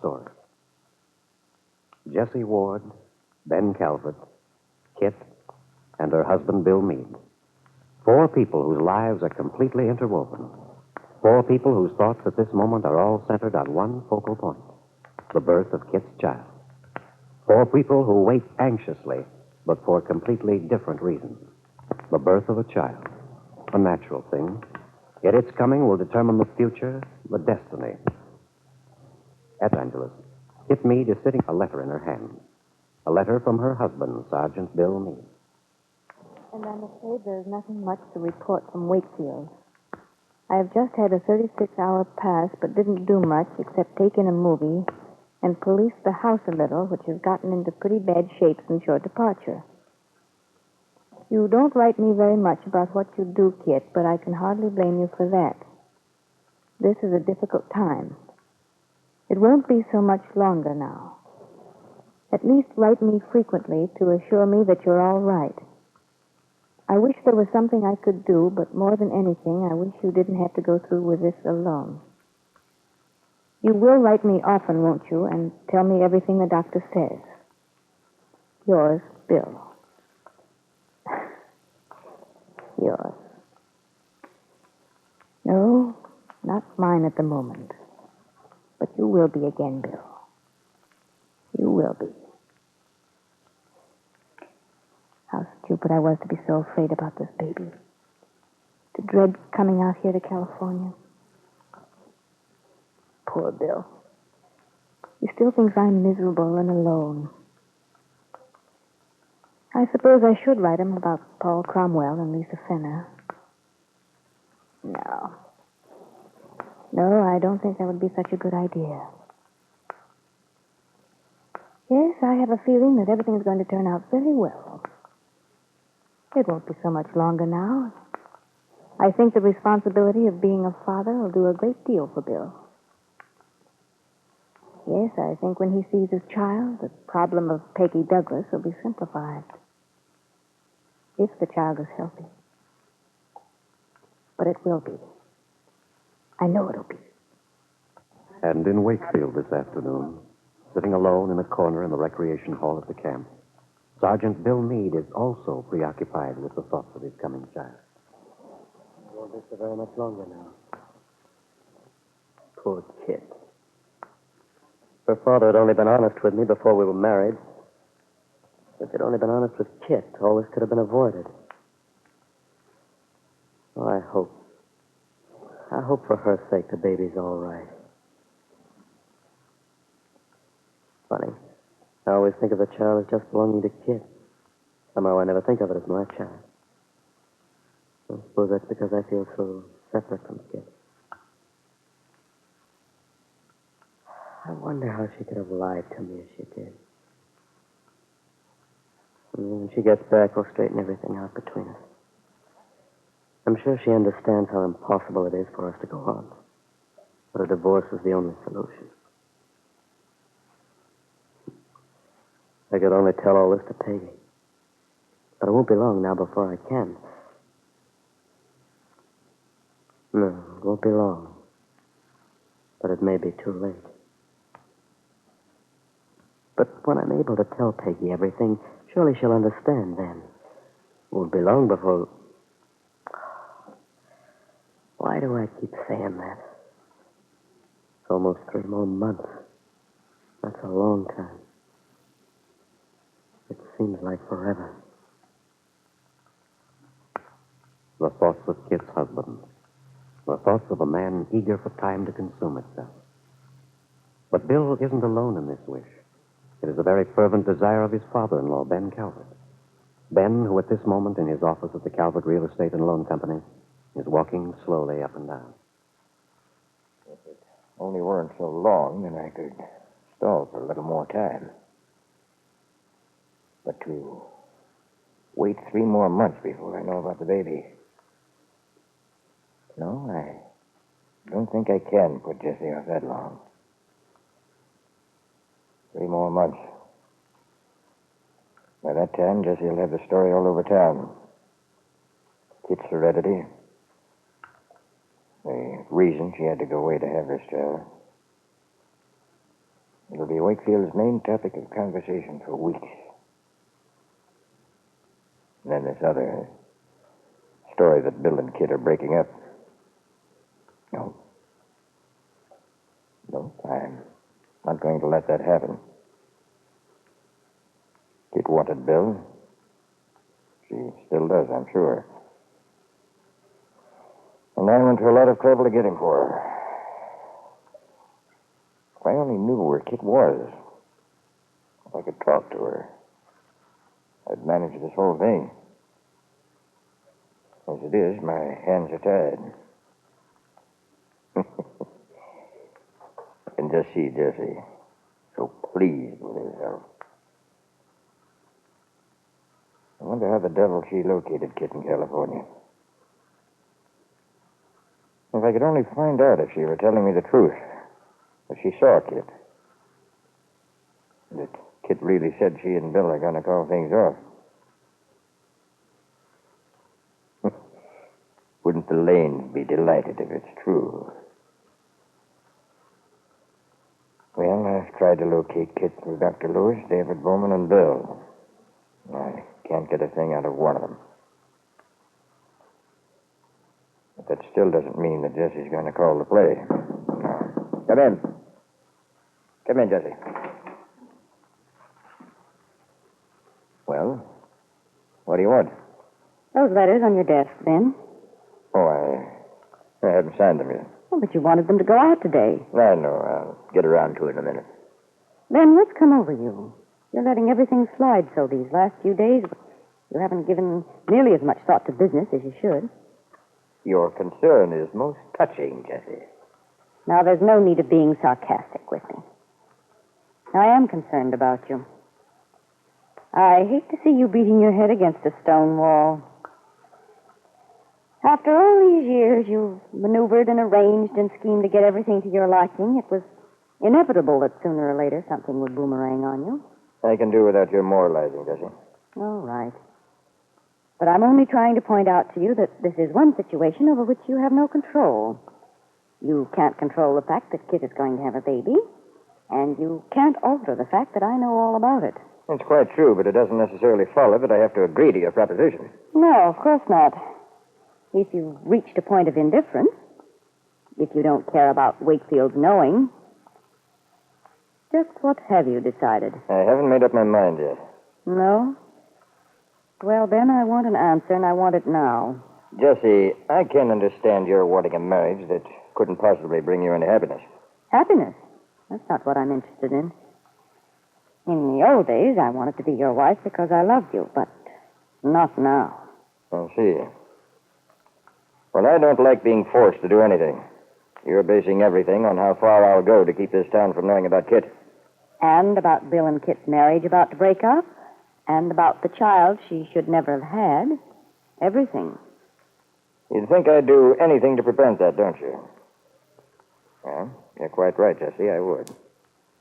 story. Jessie Ward, Ben Calvert, Kit, and her husband, Bill Meade. 4 people whose lives are completely interwoven. 4 people whose thoughts at this moment are all centered on one focal point, the birth of Kit's child. 4 people who wait anxiously, but for completely different reasons. The birth of a child, a natural thing, yet its coming will determine the future, the destiny. At Angeles, Kit Meade is sitting a letter in her hand. A letter from her husband, Sergeant Bill Meade. And I'm afraid there's nothing much to report from Wakefield. I have just had a 36-hour pass, but didn't do much except take in a movie and police the house a little, which has gotten into pretty bad shape since your departure. You don't write me very much about what you do, Kit, but I can hardly blame you for that. This is a difficult time. It won't be so much longer now. At least write me frequently to assure me that you're all right. I wish there was something I could do, but more than anything, I wish you didn't have to go through with this alone. You will write me often, won't you, and tell me everything the doctor says. Yours, Bill. Yours. No, not mine at the moment. But you will be again, Bill. You will be. How stupid I was to be so afraid about this baby. To dread coming out here to California. Poor Bill. He still thinks I'm miserable and alone. I suppose I should write him about Paul Cromwell and Lisa Fenner. No, I don't think that would be such a good idea. Yes, I have a feeling that everything's going to turn out very well. It won't be so much longer now. I think the responsibility of being a father will do a great deal for Bill. Yes, I think when he sees his child, the problem of Peggy Douglas will be simplified. If the child is healthy. But it will be. I know it'll be. And in Wakefield this afternoon, sitting alone in a corner in the recreation hall at the camp, Sergeant Bill Meade is also preoccupied with the thoughts of his coming child. It won't be so very much longer now. Poor kid. Her father had only been honest with me before we were married. If he'd only been honest with Kit, all this could have been avoided. Oh, I hope for her sake the baby's all right. Funny. I always think of the child as just belonging to Kit. Somehow I never think of it as my child. I suppose that's because I feel so separate from Kit. I wonder how she could have lied to me as she did. When she gets back, we'll straighten everything out between us. I'm sure she understands how impossible it is for us to go on. But a divorce is the only solution. I could only tell all this to Peggy. But it won't be long now before I can. No, it won't be long. But it may be too late. But when I'm able to tell Peggy everything, surely she'll understand then. It won't be long before... Why do I keep saying that? It's almost 3 more months. That's a long time. It seems like forever. The thoughts of Kit's husband. The thoughts of a man eager for time to consume itself. But Bill isn't alone in this wish. It is the very fervent desire of his father-in-law, Ben Calvert. Ben, who at this moment in his office at the Calvert Real Estate and Loan Company is walking slowly up and down. If it only weren't so long, then I could stall for a little more time. But to wait 3 more months before I know about the baby. No, I don't think I can put Jessie off that long. 3 more months. By that time, Jessie will have the story all over town. Kit's heredity. The reason she had to go away to have this child. It'll be Wakefield's main topic of conversation for weeks. And then this other story that Bill and Kit are breaking up. No. No, I'm not going to let that happen. Kit wanted Bill. She still does, I'm sure. And I went to a lot of trouble to get him for her. If I only knew where Kit was, if I could talk to her, I'd manage this whole thing. As it is, my hands are tied. I can just see Jessie so pleased with herself. I wonder how the devil she located Kit in California. If I could only find out if she were telling me the truth, if she saw Kit, and that Kit really said she and Bill are going to call things off. Wouldn't the Lanes be delighted if it's true? Well, I've tried to locate Kit through Dr. Lewis, David Bowman, and Bill. I can't get a thing out of one of them. But that still doesn't mean that Jessie's going to call the play. No. Come in. Come in, Jessie. Well, what do you want? Those letters on your desk, Ben. Oh, I haven't signed them yet. Oh, but you wanted them to go out today. I know. I'll get around to it in a minute. Ben, what's come over you? You're letting everything slide so these last few days. You haven't given nearly as much thought to business as you should. Your concern is most touching, Jessie. Now, there's no need of being sarcastic with me. I am concerned about you. I hate to see you beating your head against a stone wall. After all these years, you've maneuvered and arranged and schemed to get everything to your liking. It was inevitable that sooner or later something would boomerang on you. I can do without your moralizing, Jessie. All right. But I'm only trying to point out to you that this is one situation over which you have no control. You can't control the fact that Kit is going to have a baby, and you can't alter the fact that I know all about it. It's quite true, but it doesn't necessarily follow that I have to agree to your proposition. No, of course not. If you've reached a point of indifference, if you don't care about Wakefield's knowing, just what have you decided? I haven't made up my mind yet. No? Well, Ben, I want an answer, and I want it now. Jessie, I can't understand your wanting a marriage that couldn't possibly bring you any happiness. Happiness? That's not what I'm interested in. In the old days, I wanted to be your wife because I loved you, but not now. I see. Well, I don't like being forced to do anything. You're basing everything on how far I'll go to keep this town from knowing about Kit. And about Bill and Kit's marriage about to break up. And about the child she should never have had. Everything. You'd think I'd do anything to prevent that, don't you? Well, you're quite right, Jessie. I would.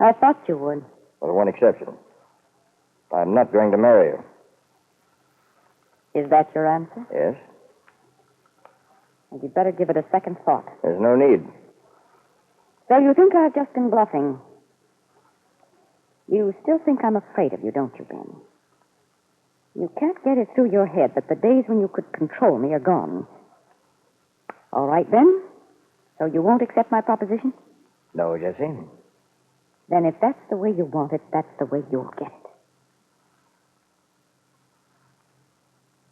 I thought you would. With one exception. I'm not going to marry you. Is that your answer? Yes? And you'd better give it a second thought. There's no need. So you think I've just been bluffing? You still think I'm afraid of you, don't you, Ben? You can't get it through your head that the days when you could control me are gone. All right, Ben? So you won't accept my proposition? No, Jessie. Then if that's the way you want it, that's the way you'll get it.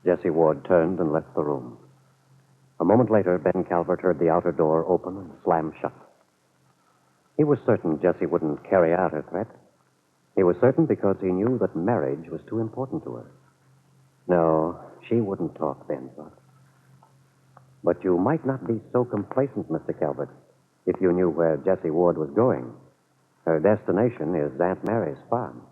Jessie Ward turned and left the room. A moment later, Ben Calvert heard the outer door open and slam shut. He was certain Jessie wouldn't carry out her threat. He was certain because he knew that marriage was too important to her. No, she wouldn't talk, Ben thought. But you might not be so complacent, Mr. Calvert, if you knew where Jessie Ward was going. Her destination is Aunt Mary's farm.